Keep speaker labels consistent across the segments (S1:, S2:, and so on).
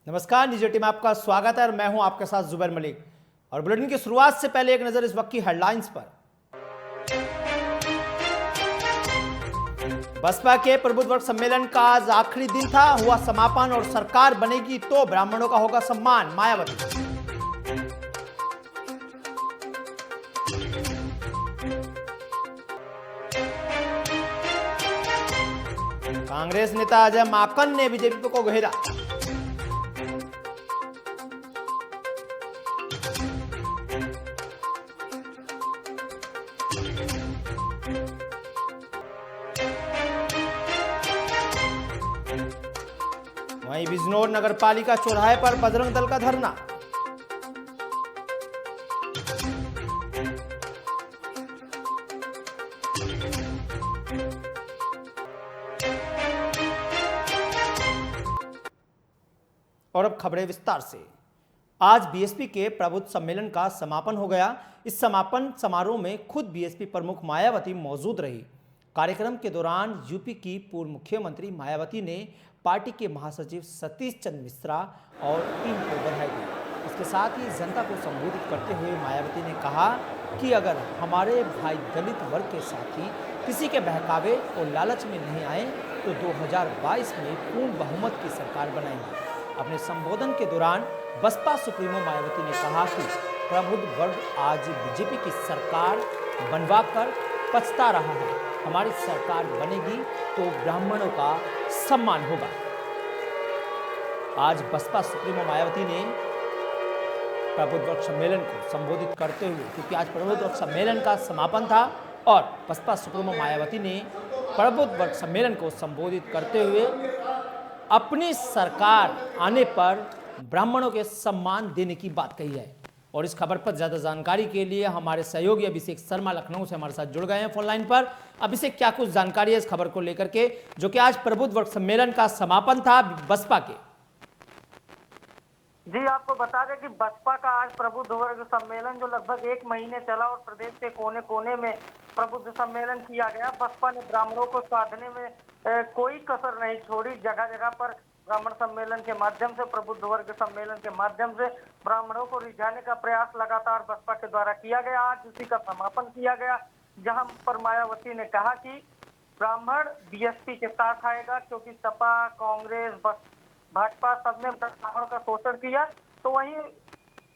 S1: नमस्कार, निजी टीम में आपका स्वागत है और मैं हूं आपके साथ जुबैर मलिक। और बुलेटिन की शुरुआत से पहले एक नजर इस वक्त की हेडलाइंस पर। बसपा के प्रबुद्ध वर्ग सम्मेलन का आज आखिरी दिन था, हुआ समापन और सरकार बनेगी तो ब्राह्मणों का होगा सम्मान, मायावती। कांग्रेस नेता अजय माकन ने बीजेपी को घेरा। वहीं बिजनौर नगरपालिका चौराहे पर बजरंग दल का धरना। और अब खबरें विस्तार से। आज बीएसपी के प्रबुद्ध सम्मेलन का समापन हो गया। इस समापन समारोह में खुद बीएसपी प्रमुख मायावती मौजूद रही। कार्यक्रम के दौरान यूपी की पूर्व मुख्यमंत्री मायावती ने पार्टी के महासचिव सतीश चंद्र मिश्रा और टीम को बधाई दी। इसके साथ ही जनता को संबोधित करते हुए मायावती ने कहा कि अगर हमारे भाई दलित वर्ग के साथी किसी के बहकावे और लालच में नहीं आए तो 2022 में पूर्ण बहुमत की सरकार बनाएंगे। अपने संबोधन के दौरान बसपा सुप्रीमो मायावती ने कहा कि प्रबुद्ध वर्ग आज बीजेपी की सरकार बनवाकर पछता रहा है। हमारी सरकार बनेगी तो ब्राह्मणों का सम्मान होगा। आज बसपा सुप्रीमो मायावती ने प्रबुद्ध वर्ग सम्मेलन को संबोधित करते हुए, क्योंकि आज प्रबुद्ध वर्ग सम्मेलन का समापन था और बसपा सुप्रीमो मायावती ने प्रबुद्ध वर्ग सम्मेलन को संबोधित करते हुए अपनी सरकार आने पर ब्राह्मणों के सम्मान देने की बात कही है। और इस खबर पर ज्यादा जानकारी के लिए हमारे सहयोगी अभिषेक शर्मा लखनऊ से हमारे साथ जुड़ गए हैं फोन लाइन पर। अभिषेक, क्या कुछ जानकारी है इस खबर को लेकर के, जो कि आज प्रबुद्ध वर्ग सम्मेलन का समापन था बसपा के?
S2: जी, आपको बता दें कि बसपा का आज प्रबुद्ध वर्ग सम्मेलन जो लगभग 1 महीने चला और प्रदेश के कोने कोने में प्रबुद्ध सम्मेलन किया गया। बसपा ने ब्राह्मणों को साधने में कोई कसर नहीं छोड़ी। जगह जगह पर ब्राह्मण सम्मेलन के माध्यम से, प्रबुद्ध वर्ग सम्मेलन के माध्यम से ब्राह्मणों को रिझाने का प्रयास लगातार बसपा के द्वारा किया गया। आज उसी का समापन किया गया, जहां पर मायावती ने कहा कि ब्राह्मण बीएसपी के साथ आएगा, क्योंकि सपा, कांग्रेस, भाजपा सबने ब्राह्मणों का शोषण किया। तो वहीं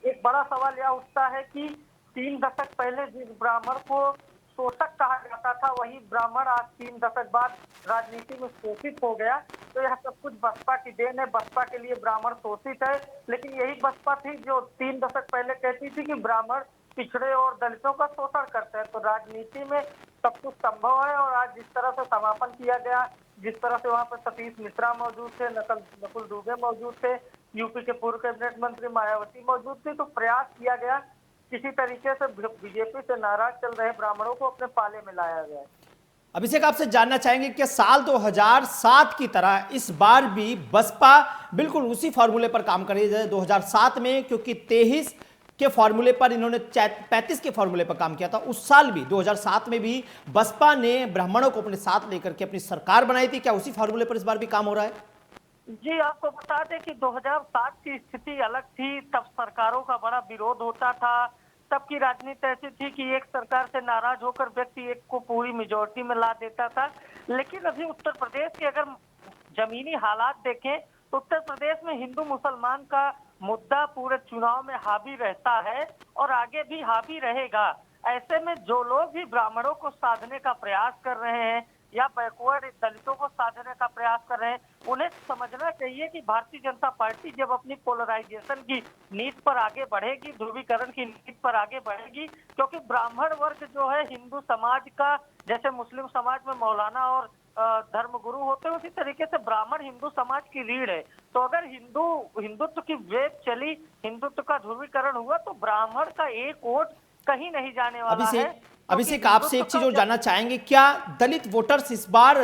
S2: एक बड़ा सवाल यह उठता है कि 3 दशक पहले जिस ब्राह्मण को शोषक कहा जाता था, वही ब्राह्मण आज 3 दशक बाद राजनीति में शोषित हो गया। तो यह सब कुछ बसपा की देन है। बसपा के लिए ब्राह्मण शोषित है, लेकिन यही बसपा थी जो 3 दशक पहले कहती थी कि ब्राह्मण पिछड़े और दलितों का शोषण करते हैं। तो राजनीति में सब कुछ संभव है। और आज जिस तरह से समापन किया गया, जिस तरह से वहाँ पर सतीश मिश्रा मौजूद थे, नकुल दुबे मौजूद थे, यूपी के पूर्व कैबिनेट मंत्री मायावती मौजूद थी, तो प्रयास किया गया किसी तरीके से बीजेपी से नाराज चल रहे ब्राह्मणों को अपने पाले में लाया गया।
S1: अभिषेक, आपसे जानना चाहेंगे कि साल 2007 की तरह इस बार भी बसपा बिल्कुल उसी फॉर्मूले पर काम कर रही है 2007 में, क्योंकि 23 के फॉर्मूले पर इन्होंने 35 के फॉर्मूले पर काम किया था। उस साल भी 2007 में भी बसपा ने ब्राह्मणों को अपने साथ लेकर के अपनी सरकार बनाई थी। क्या उसी फॉर्मूले पर इस बार भी काम हो रहा है?
S2: जी, आपको बता दें कि 2007 की स्थिति अलग थी। तब सरकारों का बड़ा विरोध होता था। तब की राजनीति ऐसी थी कि एक सरकार से नाराज होकर व्यक्ति एक को पूरी मेजोरिटी में ला देता था। लेकिन अभी उत्तर प्रदेश के अगर जमीनी हालात देखें तो उत्तर प्रदेश में हिंदू मुसलमान का मुद्दा पूरे चुनाव में हावी रहता है और आगे भी हावी रहेगा। ऐसे में जो लोग भी ब्राह्मणों को साधने का प्रयास कर रहे हैं या बैकवर्ड दलितों को साधने का प्रयास कर रहे हैं, उन्हें समझना चाहिए कि भारतीय जनता पार्टी जब अपनी पोलराइजेशन की नीति पर आगे बढ़ेगी, ध्रुवीकरण की नीति पर आगे बढ़ेगी, क्योंकि ब्राह्मण वर्ग जो है हिंदू समाज का, जैसे मुस्लिम समाज में मौलाना और धर्मगुरु होते हैं, उसी तरीके से ब्राह्मण हिंदू समाज की रीढ़ है। तो अगर हिंदुत्व की वेव चली, हिंदुत्व का ध्रुवीकरण हुआ, तो ब्राह्मण का एक वोट कहीं नहीं जाने वाला है।
S1: अभिषेक, आपसे एक चीज और जानना चाहेंगे, क्या दलित वोटर्स इस बार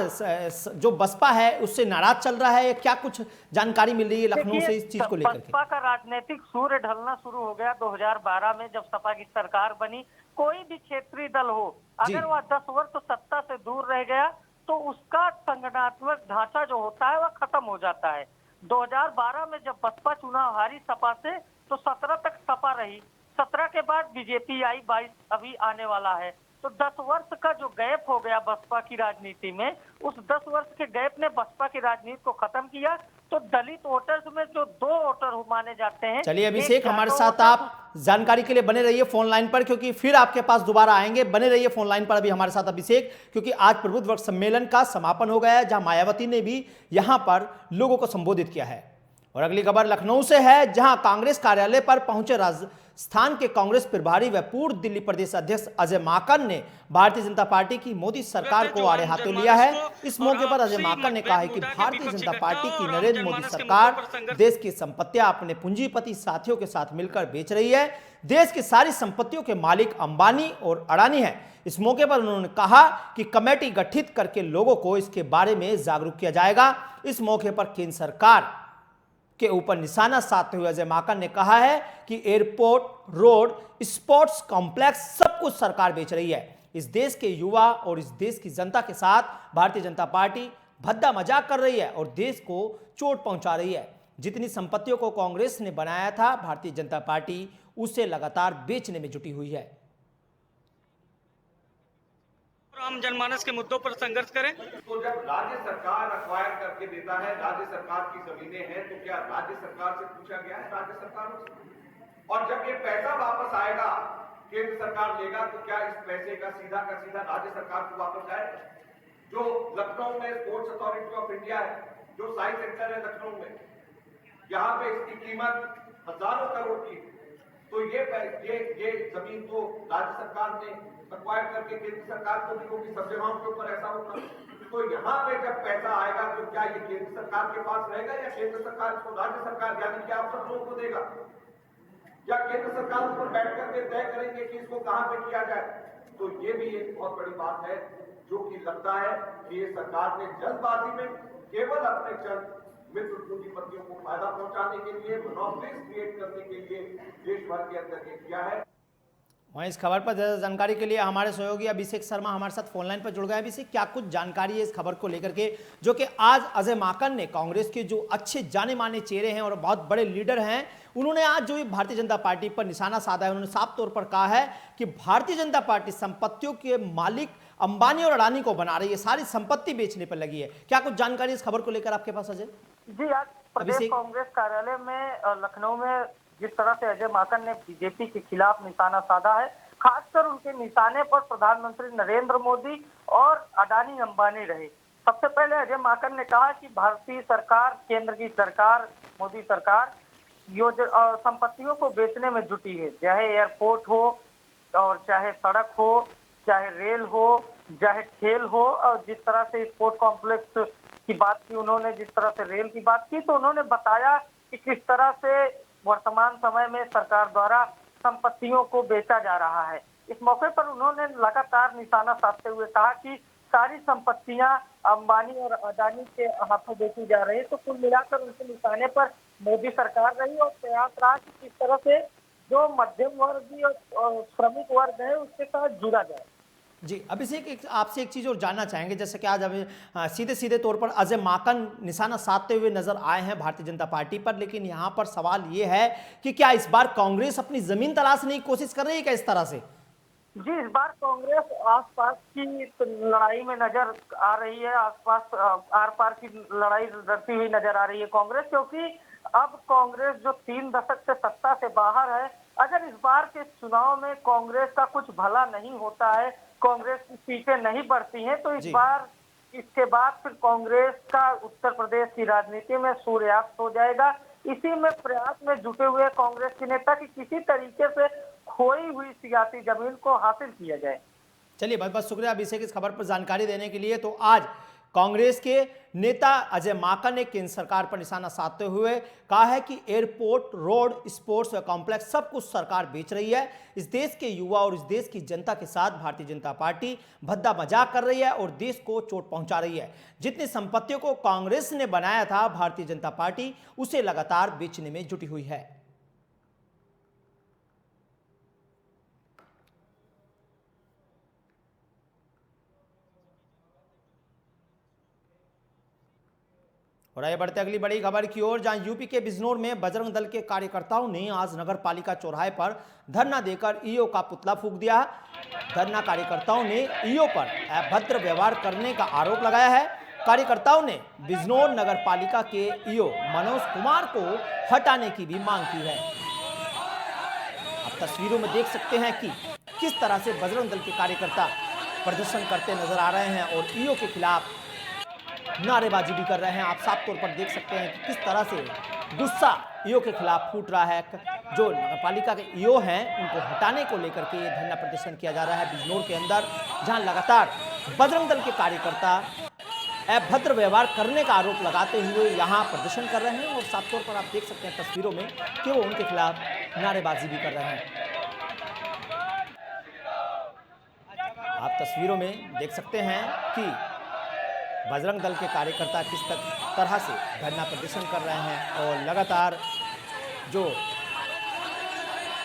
S1: जो बसपा है उससे नाराज चल रहा है? क्या कुछ जानकारी मिल रही है लखनऊ से इस चीज को लेकर के?
S2: बसपा का राजनीतिक सूर्य ढलना शुरू हो गया 2012 में, जब सपा की सरकार बनी। कोई भी क्षेत्रीय दल हो, अगर वह 10 वर्ष सत्ता से दूर रह गया तो उसका संगठनात्मक ढांचा जो होता है वह खत्म हो जाता है। 2012 में जब बसपा चुनाव हारी सपा से, तो 17 तक सपा रही। 17 के बाद बीजेपी आई, 22 अभी आने वाला है। तो 10 वर्ष का जो गैप हो गया बसपा की राजनीति में, उस 10 वर्ष के गैप ने बसपा की राजनीति को खत्म किया। तो दलित वोटर्स में जो 2 वोटर माने जाते हैं,
S1: चलिए
S2: एक
S1: अभिषेक, हमारे
S2: जाटो
S1: साथ
S2: वोटर,
S1: आप जानकारी के लिए बने रहिए फोन लाइन पर, क्योंकि फिर आपके पास दोबारा आएंगे। बने रहिए फोन लाइन पर अभी हमारे साथ अभिषेक, क्योंकि आज प्रबुद्ध वर्ग सम्मेलन का समापन हो गया है, जहां मायावती ने भी यहां पर लोगों को संबोधित किया है। और अगली खबर लखनऊ से है, जहां कांग्रेस कार्यालय पर पहुंचे राजस्थान के कांग्रेस प्रभारी व पूर्व दिल्ली प्रदेश अध्यक्ष अजय माकन ने भारतीय जनता पार्टी की मोदी सरकार को आड़े हाथों लिया है। इस मौके पर अजय माकन ने कहा है कि भारतीय जनता पार्टी की नरेंद्र मोदी सरकार देश की संपत्तियां अपने पूंजीपति साथियों के साथ मिलकर बेच रही है। देश की सारी संपत्तियों के मालिक अंबानी और अडानी हैं। इस मौके पर उन्होंने कहा कि कमेटी गठित करके लोगों को इसके बारे में जागरूक किया जाएगा। इस मौके पर केंद्र सरकार के ऊपर निशाना साधते हुए अजय माकन ने कहा है कि एयरपोर्ट, रोड, स्पोर्ट्स कॉम्प्लेक्स सब कुछ सरकार बेच रही है। इस देश के युवा और इस देश की जनता के साथ भारतीय जनता पार्टी भद्दा मजाक कर रही है और देश को चोट पहुंचा रही है। जितनी संपत्तियों को कांग्रेस ने बनाया था, भारतीय जनता पार्टी उसे लगातार बेचने में जुटी हुई है।
S3: आम जनमानस के मुद्दों पर संघर्ष करें।
S4: तो जब राज्य सरकार अक्वायर करके देता है, राज्य सरकार की जमीनें हैं, तो क्या राज्य सरकार से पूछा गया है राज्य सरकारों से? और जब ये पैसा वापस आएगा, केंद्र सरकार लेगा, तो क्या इस पैसे का सीधा राज्य सरकार को वापस जाएगा? जो लखनऊ में स्पोर्ट्स अथॉरिटी ऑफ इंडिया है, जो साइंस सेंटर है लखनऊ में, यहाँ पे इसकी कीमत हजारों करोड़ की, तो ये जमीन तो राज्य सरकार ने अक्वायर करके केंद्र सरकार को दी होगी, सब जगहों के ऊपर ऐसा होगा। तो यहाँ पे जब पैसा आएगा, तो क्या ये केंद्र सरकार के पास रहेगा या केंद्र सरकार को राज्य सरकार यानी कि आप सब लोगों को देगा, या केंद्र सरकार ऊपर बैठ करके तय करेंगे कि इसको कहां पे किया जाए? तो ये भी एक बहुत बड़ी बात है, जो कि लगता है कि ये सरकार ने जल्दबाजी में केवल अपने चंद मित्र पूंजीपतियों को फायदा पहुंचाने के लिए, मोनोपोलीज क्रिएट करने के लिए देश भर के अंदर ये किया है।
S1: वहीं इस खबर पर ज्यादा जानकारी के लिए हमारे सहयोगी अभिषेक शर्मा हमारे साथ फोनलाइन पर जुड़ गए। अभिषेक, क्या कुछ जानकारी है इस खबर को लेकर के, जो कि आज अजय माकन ने, कांग्रेस के जो अच्छे जाने माने चेहरे हैं और बहुत बड़े लीडर हैं, उन्होंने आज जो भारतीय जनता पार्टी पर निशाना साधा है। उन्होंने साफ तौर पर कहा है कि भारतीय जनता पार्टी संपत्तियों के मालिक अंबानी और अडानी को बना रही है, सारी संपत्ति बेचने पर लगी है। क्या कुछ जानकारी इस खबर को लेकर आपके पास अजय?
S2: जी, आज प्रदेश कांग्रेस कार्यालय में लखनऊ में जिस तरह से अजय माकन ने बीजेपी के खिलाफ निशाना साधा है, खासकर उनके निशाने पर प्रधानमंत्री नरेंद्र मोदी और अडानी अंबानी रहे। सबसे पहले अजय माकन ने कहा कि भारतीय सरकार, केंद्र की सरकार, मोदी सरकार संपत्तियों को बेचने में जुटी है, चाहे एयरपोर्ट हो और चाहे सड़क हो, चाहे रेल हो, चाहे खेल हो। और जिस तरह से स्पोर्ट कॉम्प्लेक्स की बात की उन्होंने, जिस तरह से रेल की बात की, तो उन्होंने बताया कि किस तरह से वर्तमान समय में सरकार द्वारा संपत्तियों को बेचा जा रहा है। इस मौके पर उन्होंने लगातार निशाना साधते हुए कहा कि सारी संपत्तियां अंबानी और अडानी के हाथों बेची जा रही है। तो कुल मिलाकर उनके निशाने पर मोदी सरकार रही और प्रयास रहा कि किस तरह से जो मध्यम वर्ग और श्रमिक वर्ग है उसके साथ जुड़ा जाए।
S1: जी अभिषेक, आपसे एक चीज़ और जानना चाहेंगे, जैसे कि आज अभी सीधे सीधे तौर पर अजय माकन निशाना साधते हुए नजर आए हैं भारतीय जनता पार्टी पर, लेकिन यहाँ पर सवाल ये है कि क्या इस बार कांग्रेस अपनी जमीन तलाशने की कोशिश कर रही है क्या इस तरह से?
S2: जी, इस बार कांग्रेस आसपास की लड़ाई में नजर आ रही है, आसपास आर पार की लड़ाई लड़ती हुई नजर आ रही है कांग्रेस, क्योंकि अब कांग्रेस जो 3 दशक से सत्ता से बाहर है, अगर इस बार के चुनाव में कांग्रेस का कुछ भला नहीं होता है, कांग्रेस की सीटें नहीं बढ़ती हैं, तो इस बार इसके बाद फिर कांग्रेस का उत्तर प्रदेश की राजनीति में सूर्यास्त हो जाएगा। इसी में प्रयास में जुटे हुए कांग्रेस के नेता कि किसी तरीके से खोई हुई सियासी जमीन को हासिल किया जाए।
S1: चलिए, बहुत बहुत शुक्रिया अभिषेक इस खबर पर जानकारी देने के लिए। तो आज कांग्रेस के नेता अजय माकन ने केंद्र सरकार पर निशाना साधते हुए कहा है कि एयरपोर्ट, रोड, स्पोर्ट्स व कॉम्प्लेक्स सब कुछ सरकार बेच रही है। इस देश के युवा और इस देश की जनता के साथ भारतीय जनता पार्टी भद्दा मजाक कर रही है और देश को चोट पहुंचा रही है। जितनी संपत्तियों को कांग्रेस ने बनाया था, भारतीय जनता पार्टी उसे लगातार बेचने में जुटी हुई है। और आइए बढ़ते अगली बड़ी खबर की ओर, जहां यूपी के बिजनौर में बजरंग दल के कार्यकर्ताओं ने आज नगर पालिका चौराहे पर धरना देकर ईओ का पुतला फूंक दिया। धरना कार्यकर्ताओं ने ईओ पर अभद्र व्यवहार करने का आरोप लगाया है। कार्यकर्ताओं ने बिजनौर नगर पालिका के ईओ मनोज कुमार को हटाने की भी मांग की है। आप तस्वीरों में देख सकते हैं कि किस तरह से बजरंग दल के कार्यकर्ता प्रदर्शन करते नजर आ रहे हैं और ईओ के खिलाफ नारेबाजी भी कर रहे हैं। आप साफ तौर पर देख सकते हैं कि किस तरह से गुस्सा ईओ के खिलाफ फूट रहा है। जो नगरपालिका के ईओ हैं उनको हटाने को लेकर के ये धरना प्रदर्शन किया जा रहा है बिजनौर के अंदर, जहां लगातार बजरंग दल के कार्यकर्ता अभद्र व्यवहार करने का आरोप लगाते हुए यहां प्रदर्शन कर रहे हैं। और साफ तौर पर आप देख सकते हैं तस्वीरों में कि वो उनके खिलाफ नारेबाजी भी कर रहे हैं। आप तस्वीरों में देख सकते हैं कि बजरंग दल के कार्यकर्ता किस तरह से धरना प्रदर्शन कर रहे हैं और लगातार जो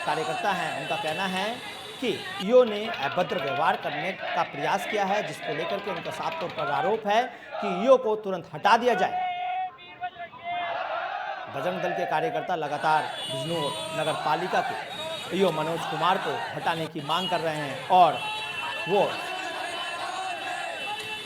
S1: कार्यकर्ता हैं उनका कहना है कि ईओ ने अभद्र व्यवहार करने का प्रयास किया है, जिसको लेकर के उनका साफ तौर पर आरोप है कि ईओ को तुरंत हटा दिया जाए। बजरंग दल के कार्यकर्ता लगातार बिजनौर नगर पालिका के ईओ मनोज कुमार को हटाने की मांग कर रहे हैं और वो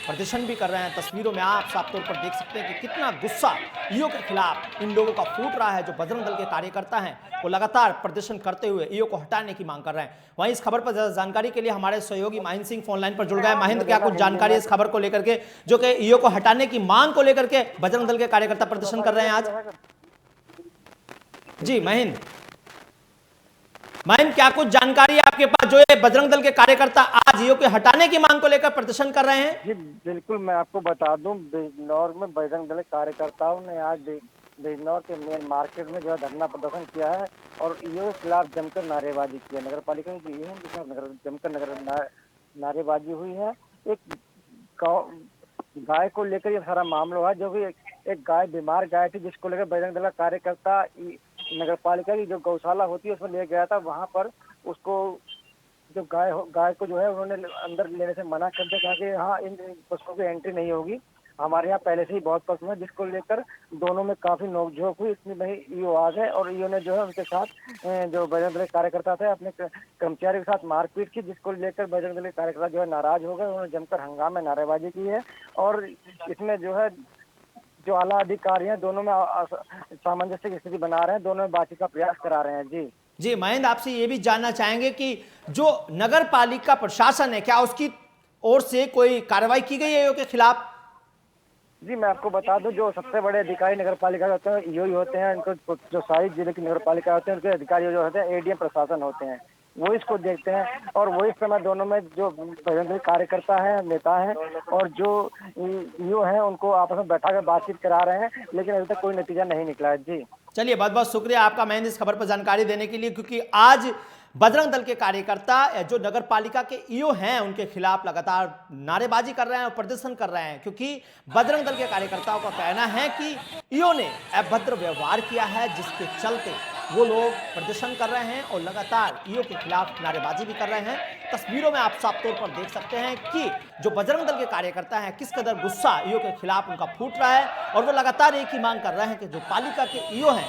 S1: प्रदर्शन भी कर रहे हैं। तस्वीरों में आप साफ तौर पर देख सकते हैं कि कितना गुस्सा ईओ के खिलाफ इन लोगों का फूट रहा है। जो बजरंग दल के कार्यकर्ता हैं वो लगातार प्रदर्शन करते हुए ईओ को हटाने की मांग कर रहे हैं। वहीं इस खबर पर ज्यादा जानकारी के लिए हमारे सहयोगी महेंद्र सिंह फोन लाइन पर जुड़ गए। महेंद्र, क्या कुछ जानकारी इस खबर को लेकर के, जो कि ईओ को हटाने की मांग को लेकर के बजरंग दल के कार्यकर्ता प्रदर्शन कर रहे हैं आज? जी महेंद्र, क्या कुछ जानकारी है आपके पास, जो ये बजरंग दल के कार्यकर्ता आज ईओ के हटाने की मांग को लेकर प्रदर्शन कर रहे हैं?
S5: जी बिल्कुल, मैं आपको बता दूं, बिजनौर में बजरंग दल के कार्यकर्ताओं ने आज बिजनौर के मेन मार्केट में जो है धरना प्रदर्शन किया है और ईओ के खिलाफ जमकर नारेबाजी की है। नगर पालिका की ईओ के खिलाफ जमकर नारेबाजी हुई है। एक गाय को लेकर ये सारा मामला हुआ, जो कि एक गाय बीमार गाय थी, जिसको लेकर बजरंग दल का कार्यकर्ता नगर पालिका की जो गौशाला होती है उसमें ले गया था। वहां पर उसको जो गाय को जो है उन्होंने अंदर लेने से मना कर दिया, कहा कि हाँ इन पशुओं की एंट्री नहीं होगी, हमारे यहाँ पहले से ही बहुत पशु है, जिसको लेकर दोनों में काफी नोकझोंक हुई। इतनी में ईओ आ गए और ईओ ने जो है उनके साथ जो बजरंग दल कार्यकर्ता थे अपने कर्मचारी के साथ मारपीट की, जिसको लेकर बजरंग दल कार्यकर्ता जो है नाराज हो गए। उन्होंने जमकर हंगामे नारेबाजी की है और इसमें जो है जो आला अधिकारी हैं दोनों में सामंजस्य की स्थिति बना रहे हैं, दोनों में बातचीत का प्रयास करा रहे हैं। जी
S1: महेंद्र, आपसे ये भी जानना चाहेंगे कि जो नगर पालिका प्रशासन है, क्या उसकी ओर से कोई कार्रवाई की गई है ईओ के खिलाफ?
S5: जी मैं आपको बता दूं, जो सबसे बड़े अधिकारी नगर पालिका होते हैं ईओ ही होते हैं। इनको जो सारी जिले की नगर पालिका होते हैं उनके अधिकारी जो होते हैं एडीएम प्रशासन होते हैं, वो इसको देखते हैं। और वो इस समय दोनों में जो बजरंग दल कार्यकर्ता हैं, नेता हैं और जो ईओ हैं उनको आपस में बैठा कर बातचीत करा रहे हैं, लेकिन अभी तक कोई नतीजा नहीं निकला है। जी
S1: चलिए, बहुत बहुत शुक्रिया आपका महेंद्र इस खबर पर जानकारी देने के लिए, क्योंकि आज बजरंग दल के कार्यकर्ता जो नगर पालिका के ईओ हैं उनके खिलाफ लगातार नारेबाजी कर रहे हैं और प्रदर्शन कर रहे हैं, क्योंकि बजरंग दल के कार्यकर्ताओं का कहना है कि ईओ ने अभद्र व्यवहार किया है, जिसके चलते वो लोग प्रदर्शन कर रहे हैं और लगातार ईओ के खिलाफ नारेबाजी भी कर रहे हैं। तस्वीरों में आप साफ तौर पर देख सकते हैं कि जो बजरंग दल के कार्यकर्ता हैं किस कदर गुस्सा ईओ के खिलाफ उनका फूट रहा है और वो लगातार एक ही मांग कर रहे हैं कि जो पालिका के ईओ हैं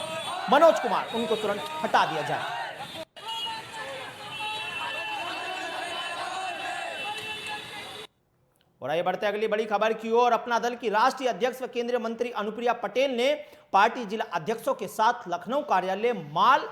S1: मनोज कुमार, उनको तुरंत हटा दिया जाए। और आइए बढ़ते अगली बड़ी खबर की ओर। अपना दल की राष्ट्रीय अध्यक्ष व केंद्रीय मंत्री अनुप्रिया पटेल ने पार्टी जिला अध्यक्षों के साथ लखनऊ कार्यालय माल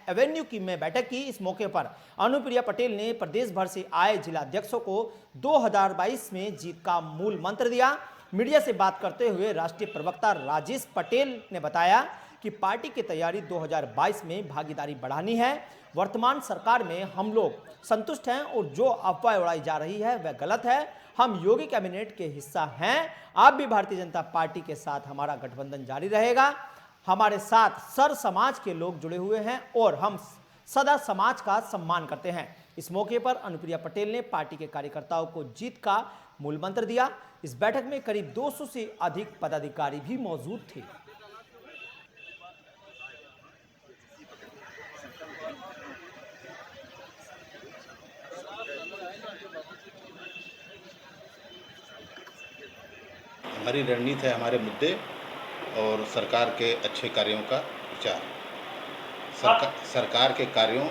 S1: एवेन्यू की में बैठक की। इस मौके पर अनुप्रिया पटेल ने प्रदेश भर से आए जिला अध्यक्षों को 2022 में जीत का मूल मंत्र दिया। मीडिया से बात करते हुए राष्ट्रीय प्रवक्ता राजेश पटेल ने बताया कि पार्टी की तैयारी 2022 में भागीदारी बढ़ानी है। वर्तमान सरकार में हम लोग संतुष्ट हैं और जो अफवाह उड़ाई जा रही है वह गलत है। हम योगी कैबिनेट के हिस्सा हैं। आप भी भारतीय जनता पार्टी के साथ हमारा गठबंधन जारी रहेगा। हमारे साथ सर समाज के लोग जुड़े हुए हैं और हम सदा समाज का सम्मान करते हैं। इस मौके पर अनुप्रिया पटेल ने पार्टी के कार्यकर्ताओं को जीत का मूल मंत्र दिया। इस बैठक में करीब 200 से अधिक पदाधिकारी भी मौजूद थे।
S6: हमारी रणनीति है, हमारे मुद्दे और सरकार के अच्छे कार्यों का प्रचार। सरकार के कार्यों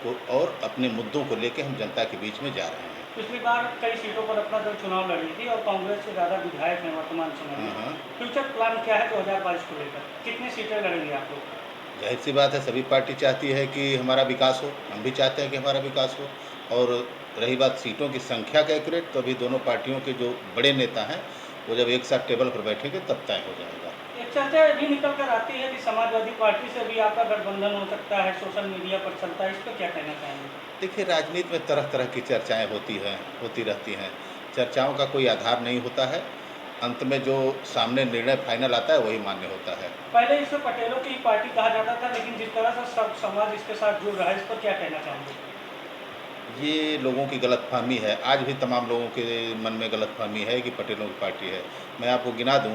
S6: को और अपने मुद्दों को लेकर हम जनता के बीच में जा रहे हैं।
S3: पिछली बार कई सीटों पर अपना दल चुनाव लड़ी थी और कांग्रेस से ज़्यादा विधायक हैं वर्तमान समय में। फ्यूचर प्लान क्या है 2022 को लेकर? कितनी सीटें लड़ेंगे आप लोग?
S6: जाहिर सी बात है, सभी पार्टी चाहती है कि हमारा विकास हो, हम भी चाहते हैं कि हमारा विकास हो। और रही बात सीटों की संख्या का एक्यूरेट, तो अभी दोनों पार्टियों के जो बड़े नेता हैं वो जब एक साथ टेबल पर बैठेंगे तब तय हो जाएगा।
S3: एक चर्चा भी निकल कर आती है कि समाजवादी पार्टी से भी आपका गठबंधन हो सकता है, सोशल मीडिया पर चलता है, इस पर क्या कहना चाहेंगे?
S6: देखिए, राजनीति में तरह तरह की चर्चाएं होती रहती हैं। चर्चाओं का कोई आधार नहीं होता है। अंत में जो सामने निर्णय फाइनल आता है वही मान्य होता है।
S3: पहले इसे पटेलों की पार्टी कहा जाता था, लेकिन जिस तरह से सब समाज इसके साथ जुड़ रहा है, इस पर क्या कहना चाहेंगे?
S6: ये लोगों की गलतफहमी है। आज भी तमाम लोगों के मन में गलतफहमी है कि पटेलों की पार्टी है। मैं आपको गिना दूं,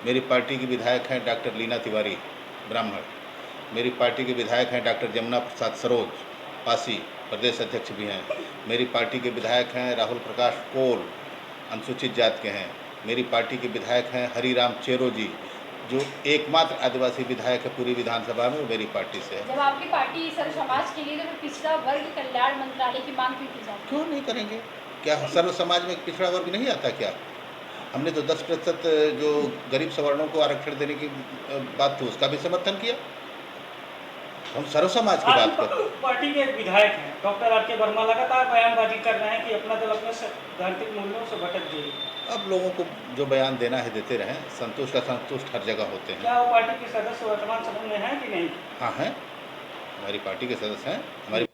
S6: मेरी पार्टी की विधायक हैं डॉक्टर लीना तिवारी ब्राह्मण, मेरी पार्टी के विधायक हैं डॉक्टर जमुना प्रसाद सरोज पासी, प्रदेश अध्यक्ष भी हैं। मेरी पार्टी के विधायक हैं राहुल प्रकाश कोल, अनुसूचित जाति के हैं। मेरी पार्टी के विधायक हैं हरिराम चेरो जी, जो एकमात्र आदिवासी विधायक है पूरी विधानसभा में, वो मेरी पार्टी से है।
S7: जब आपकी पार्टी सर्व समाज के लिए, तो पिछड़ा वर्ग कल्याण मंत्रालय की मांग क्यों की जाती?
S6: क्यों नहीं करेंगे? क्या सर्व समाज में पिछड़ा वर्ग नहीं आता क्या? हमने तो 10% जो गरीब सवर्णों को आरक्षण देने की बात थी उसका भी समर्थन किया। हम सर्व समाज की बात कर रहे हैं।
S3: पार्टी के विधायक हैं डॉक्टर आर के वर्मा लगातार बयानबाजी कर रहे हैं कि अपना दल अपने सैद्धांतिक मूल्यों से भटक गई।
S6: अब लोगों को जो बयान देना है देते रहें, संतुष्ट असंतुष्ट हर जगह होते हैं।
S3: क्या वो पार्टी के सदस्य वर्तमान समय में हैं कि नहीं?
S6: हाँ हैं, हमारी पार्टी के सदस्य हैं। हमारी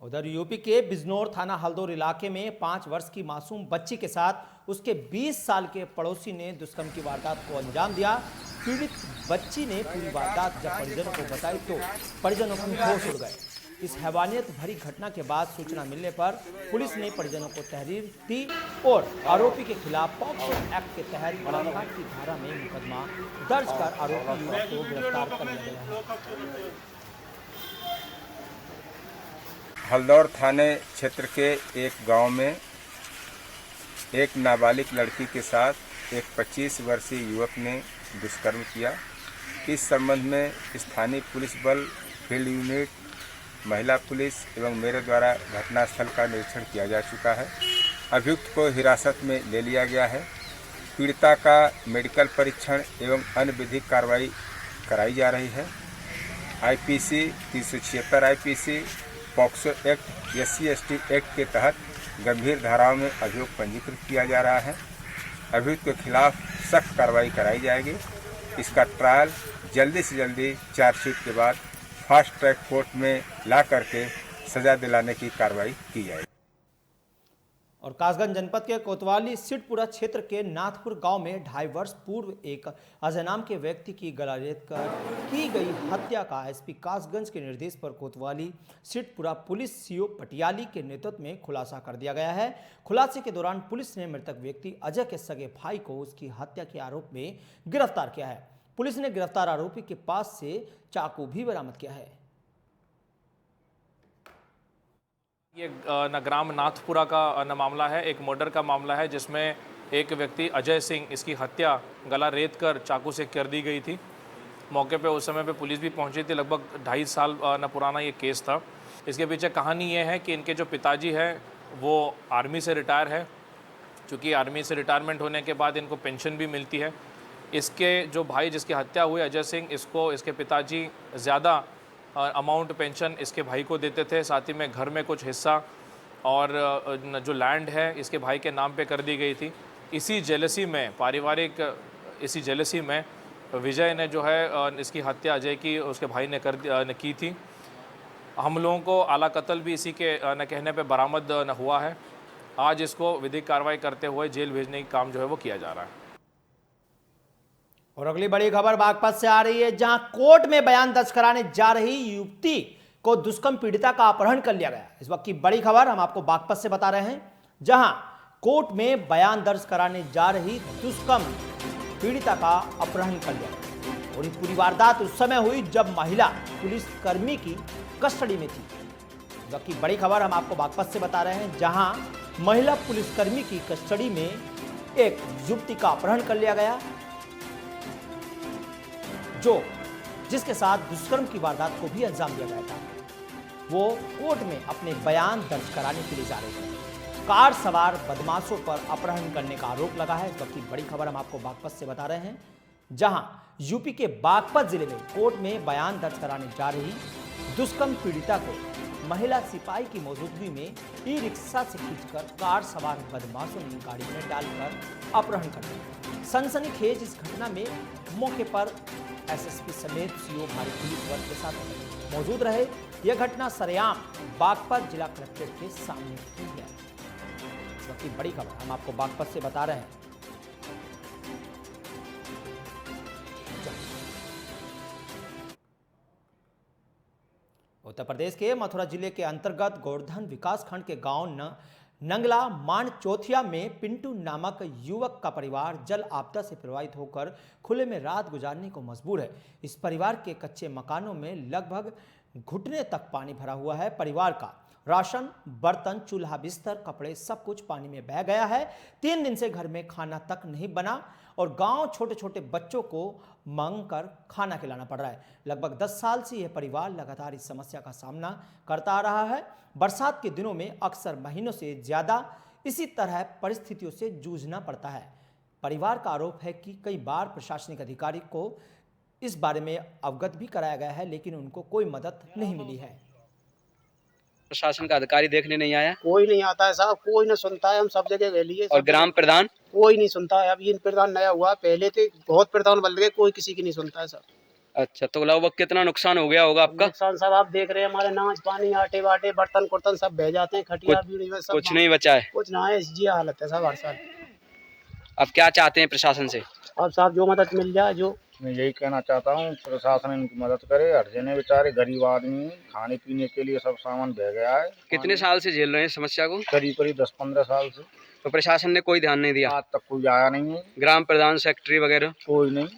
S1: उधर यूपी के बिजनौर थाना हल्दौर इलाके में 5 वर्ष की मासूम बच्ची के साथ उसके 20 साल के पड़ोसी ने दुष्कर्म की वारदात को अंजाम दिया। पीड़ित बच्ची ने पूरी वारदात जब परिजनों को बताई तो परिजनों को होश उड़ गए। इस हैवानियत भरी घटना के बाद सूचना मिलने पर पुलिस ने परिजनों को तहरीर दी और आरोपी के खिलाफ पॉक्सो एक्ट के तहत बलात्कार की धारा में मुकदमा दर्ज कर आरोपी युवक को गिरफ्तार कर लिया गया है।
S8: हल्दौर थाने क्षेत्र के एक गांव में एक नाबालिग लड़की के साथ एक 25 वर्षीय युवक ने दुष्कर्म किया। इस संबंध में स्थानीय पुलिस बल, फील्ड यूनिट, महिला पुलिस एवं मेरे द्वारा घटनास्थल का निरीक्षण किया जा चुका है। अभियुक्त को हिरासत में ले लिया गया है। पीड़िता का मेडिकल परीक्षण एवं अन्य विधिक कार्रवाई कराई जा रही है। IPC 376 IPC, POCSO act, SC/ST act के तहत गंभीर धाराओं में अभियोग पंजीकृत किया जा रहा है। अभियुक्त के खिलाफ सख्त कार्रवाई कराई जाएगी। इसका ट्रायल जल्दी से जल्दी चार्जशीट के बाद फास्ट ट्रैक कोर्ट में ला करके सजा दिलाने की कार्रवाई की जाएगी।
S1: और कासगंज जनपद के कोतवाली सिटपुरा क्षेत्र के नाथपुर गांव में 2.5 वर्ष पूर्व एक अजय नाम के व्यक्ति की गला रेत कर की गई हत्या का एसपी कासगंज के निर्देश पर कोतवाली सिटपुरा पुलिस सीओ पटियाली के नेतृत्व में खुलासा कर दिया गया है। खुलासे के दौरान पुलिस ने मृतक व्यक्ति अजय के सगे भाई को उसकी हत्या के आरोप में गिरफ्तार किया है। पुलिस ने गिरफ्तार आरोपी के पास से चाकू भी बरामद किया है।
S9: ये ग्राम नाथपुरा का मामला है। एक मर्डर का मामला है जिसमें एक व्यक्ति अजय सिंह, इसकी हत्या गला रेत कर चाकू से कर दी गई थी। मौके पे उस समय पे पुलिस भी पहुंची थी। लगभग 2.5 साल पुराना ये केस था। इसके पीछे कहानी ये है कि इनके जो पिताजी हैं वो आर्मी से रिटायर है। चूँकि आर्मी से रिटायरमेंट होने के बाद इनको पेंशन भी मिलती है। इसके जो भाई जिसकी हत्या हुई अजय सिंह, इसको इसके पिताजी ज़्यादा अमाउंट पेंशन इसके भाई को देते थे। साथ ही में घर में कुछ हिस्सा और जो लैंड है इसके भाई के नाम पे कर दी गई थी। इसी जेलसी में, पारिवारिक इसी जेलसी में विजय ने जो है इसकी हत्या अजय की उसके भाई ने की थी। हम लोगों को आला कत्ल भी इसी के कहने पे बरामद हुआ है। आज इसको विधिक कार्रवाई करते हुए जेल भेजने का काम जो है वो किया जा रहा है।
S1: और अगली बड़ी खबर बागपत से आ रही है, जहां कोर्ट में बयान दर्ज कराने जा रही युवती को दुष्कर्म पीड़िता का अपहरण कर लिया गया। इस वक्त की बड़ी खबर हम आपको बागपत से बता रहे हैं, जहां कोर्ट में बयान दर्ज कराने जा रही दुष्कर्म पीड़िता का अपहरण कर लिया गया। और ये पूरी वारदात उस समय हुई जब महिला पुलिसकर्मी की कस्टडी में थी। इस वक्त की बड़ी खबर हम आपको बागपत से बता रहे हैं, जहां महिला पुलिसकर्मी की कस्टडी में एक युवती का अपहरण कर लिया गया। जिसके साथ दुष्कर्म की वारदात को भी अंजाम दिया गया था, वो कोर्ट में अपने बयान दर्ज कराने के लिए जा रहे थे। कार सवार बदमाशों पर अपहरण करने का आरोप लगा है। इस वक्त की बड़ी खबर हम आपको बागपत से बता रहे हैं, जहां यूपी के बागपत जिले में कोर्ट में बयान दर्ज कराने जा रही दुष्कर्म पीड़िता को महिला सिपाही की मौजूदगी में ई रिक्शा से खींचकर कार सवार बदमाशों ने गाड़ी में डालकर अपहरण कर दिया। सनसनीखेज इस घटना में मौके पर एसएसपी समेत सीओ भारी पुलिस वर्ग के साथ मौजूद रहे। यह घटना सरेआम बागपत जिला कलेक्ट्रेट के सामने हुई है। इस वक्त की बड़ी खबर हम आपको बागपत से बता रहे हैं। उत्तर प्रदेश के मथुरा जिले के अंतर्गत गोवर्धन विकासखंड के गांव नंगला मान चौथिया में पिंटू नामक युवक का परिवार जल आपदा से प्रभावित होकर खुले में रात गुजारने को मजबूर है। इस परिवार के कच्चे मकानों में लगभग घुटने तक पानी भरा हुआ है। परिवार का राशन, बर्तन, चूल्हा, बिस्तर, कपड़े सब कुछ पानी में बह गया है। 3 दिन से घर में खाना तक नहीं बना और गांव छोटे छोटे बच्चों को मांग कर खाना खिलाना पड़ रहा है। लगभग 10 साल से यह परिवार लगातार इस समस्या का सामना करता आ रहा है। बरसात के दिनों में अक्सर महीनों से ज्यादा इसी तरह परिस्थितियों से जूझना पड़ता है। परिवार का आरोप है कि कई बार प्रशासनिक अधिकारी को इस बारे में अवगत भी कराया गया है, लेकिन उनको कोई मदद नहीं मिली है।
S10: प्रशासन का अधिकारी देखने नहीं आया?
S11: कोई नहीं आता है साहब, कोई नहीं सुनता है। हम सब जगह गए लिए।
S10: और ग्राम प्रधान?
S11: कोई नहीं सुनता है। अब ये प्रधान नया हुआ, पहले थे बहुत प्रधान बदल गए, कोई किसी की नहीं सुनता है सर।
S10: अच्छा, तो लगभग कितना नुकसान हो गया होगा आपका?
S11: नुकसान सब आप देख रहे हैं, हमारे नाच पानी, आटे वाटे, बर्तन कुर्तन सब बह जाते हैं। खटिया बीड़ी में सब
S10: कुछ नहीं बचा है?
S11: कुछ ना है, ये हालत है सब हर साल।
S10: अब क्या चाहते हैं प्रशासन से?
S11: अब साहब जो मदद मिल जाए, जो
S12: मैं यही कहना चाहता हूँ, प्रशासन इनकी मदद करे। हरजने बेचारे गरीब आदमी, खाने पीने के लिए सब सामान बह गया है।
S10: कितने साल से झेल रहे हैं समस्या को?
S12: करीब 10-15 साल से।
S10: तो प्रशासन ने कोई ध्यान नहीं दिया?
S12: आज तक कोई आया नहीं है।
S10: ग्राम प्रधान, सेक्रेटरी वगैरह?
S12: कोई नहीं।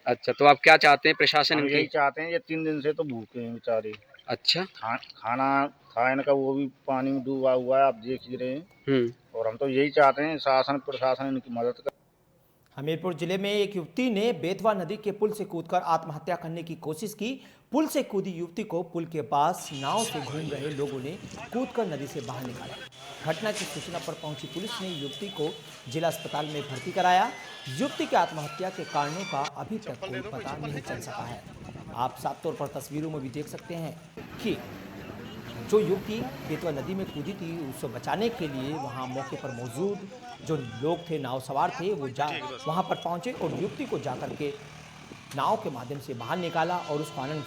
S10: अच्छा, तो आप क्या चाहते हैं प्रशासन?
S12: यही चाहते हैं, ये 3 दिन से तो भूखे हैं बेचारे।
S10: अच्छा,
S12: खाना था इनका, वो भी पानी में डूबा हुआ है, आप देख ही रहे हैं। और हम तो यही चाहते हैं शासन प्रशासन इनकी मदद करे।
S1: हमीरपुर जिले में एक युवती ने बेतवा नदी के पुल से कूदकर आत्महत्या करने की कोशिश की। पुल से कूदी युवती को पुल के पास नाव से घूम रहे लोगों ने कूदकर नदी से बाहर निकाला। घटना की सूचना पर पहुंची पुलिस ने युवती को जिला अस्पताल में भर्ती कराया। युवती की आत्महत्या के कारणों का अभी तक कोई पता नहीं चल सका है। आप साफ तौर पर तस्वीरों में भी देख सकते हैं कि जो युवती बेतवा नदी में कूदी थी, उसको बचाने के लिए वहां मौके पर मौजूद जो लोग थे, नाव सवार थे, वो वहां पर पहुंचे और युवती को जाकर के नाव के माध्यम से बाहर निकाला और उसको आनंद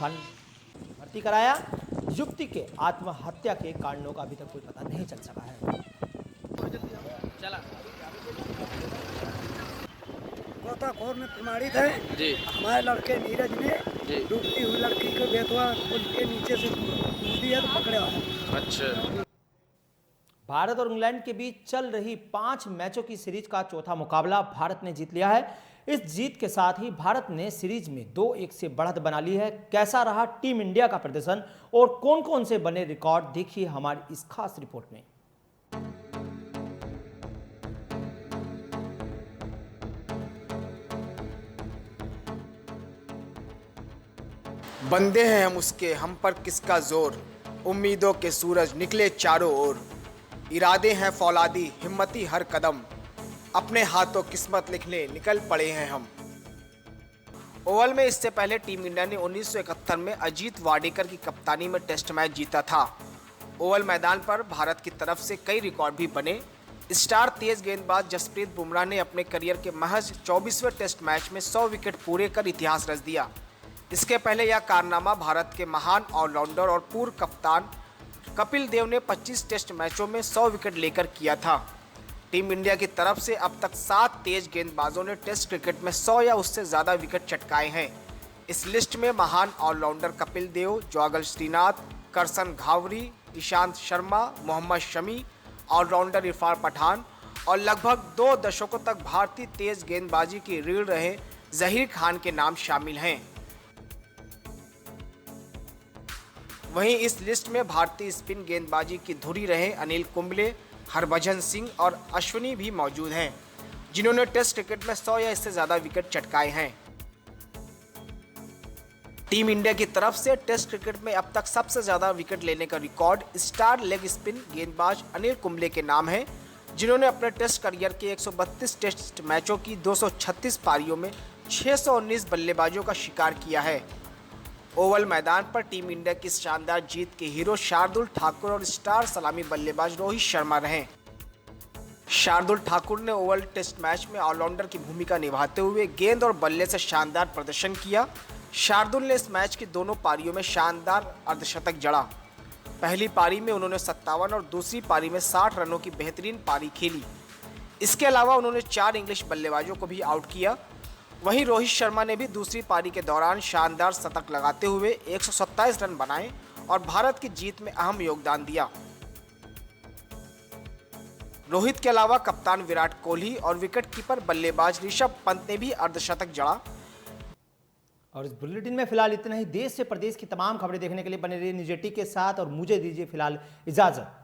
S1: भर्ती कराया। युवती के आत्महत्या के कारणों का अभी तक कोई पता नहीं चल सका है।
S11: गोताखोर में प्रमाणित है जी। हमारे लड़के नीरज ने डूबती हुई लड़की को बेतवा पुल के नीचे से कूदी है तो पकड़े हुआ।
S10: अच्छा।
S1: भारत और इंग्लैंड के बीच चल रही 5 मैचों की सीरीज का चौथा मुकाबला भारत ने जीत लिया है। इस जीत के साथ ही भारत ने सीरीज में 2-1 से बढ़त बना ली है। कैसा रहा टीम इंडिया का प्रदर्शन और कौन कौन से बने रिकॉर्ड, देखिए हमारी इस खास रिपोर्ट में।
S13: बंदे हैं हम उसके, हम पर किसका जोर, उम्मीदों के सूरज निकले चारों ओर, इरादे हैं फौलादी, हिम्मती हर कदम, अपने हाथों किस्मत लिखने निकल पड़े हैं हम। ओवल में इससे पहले टीम इंडिया ने 1971 में अजीत वाडेकर की कप्तानी में टेस्ट मैच जीता था। ओवल मैदान पर भारत की तरफ से कई रिकॉर्ड भी बने। स्टार तेज गेंदबाज जसप्रीत बुमराह ने अपने करियर के महज 24वें टेस्ट मैच में 100 विकेट पूरे कर इतिहास रच दिया। इसके पहले यह कारनामा भारत के महान ऑलराउंडर और पूर्व कप्तान कपिल देव ने 25 टेस्ट मैचों में 100 विकेट लेकर किया था। टीम इंडिया की तरफ से अब तक 7 तेज गेंदबाजों ने टेस्ट क्रिकेट में 100 या उससे ज़्यादा विकेट चटकाए हैं। इस लिस्ट में महान ऑलराउंडर कपिल देव, जुगल श्रीनाथ, करसन घावरी, ईशांत शर्मा, मोहम्मद शमी, ऑलराउंडर इरफान पठान और लगभग 2 दशकों तक भारतीय तेज गेंदबाजी की रीढ़ रहे जहीर खान के नाम शामिल हैं। वहीं इस लिस्ट में भारतीय स्पिन गेंदबाजी की धुरी रहे अनिल कुंबले, हरभजन सिंह और अश्विनी भी मौजूद हैं, जिन्होंने टेस्ट क्रिकेट में 100 या इससे ज़्यादा विकेट चटकाए हैं। टीम इंडिया की तरफ से टेस्ट क्रिकेट में अब तक सबसे ज्यादा विकेट लेने का रिकॉर्ड स्टार लेग स्पिन गेंदबाज अनिल कुंबले के नाम है, जिन्होंने अपने टेस्ट करियर के 132 टेस्ट मैचों की 236 पारियों में 619 बल्लेबाजों का शिकार किया है। ओवल मैदान पर टीम इंडिया की शानदार जीत के हीरो शार्दुल ठाकुर और स्टार सलामी बल्लेबाज रोहित शर्मा रहे। शार्दुल ठाकुर ने ओवल टेस्ट मैच में ऑलराउंडर की भूमिका निभाते हुए गेंद और बल्ले से शानदार प्रदर्शन किया। शार्दुल ने इस मैच की दोनों पारियों में शानदार अर्धशतक जड़ा। पहली पारी में उन्होंने 57 और दूसरी पारी में 60 रनों की बेहतरीन पारी खेली। इसके अलावा उन्होंने 4 इंग्लिश बल्लेबाजों को भी आउट किया। वहीं रोहित शर्मा ने भी दूसरी पारी के दौरान शानदार शतक लगाते हुए 127 रन बनाए और भारत की जीत में अहम योगदान दिया। रोहित के अलावा कप्तान विराट कोहली और विकेटकीपर बल्लेबाज ऋषभ पंत ने भी अर्धशतक जड़ा।
S1: और इस बुलेटिन में फिलहाल इतना ही। देश से प्रदेश की तमाम खबरें देखने के लिए बने रहिए न्यूज़ 18 के साथ और मुझे दीजिए फिलहाल इजाजत।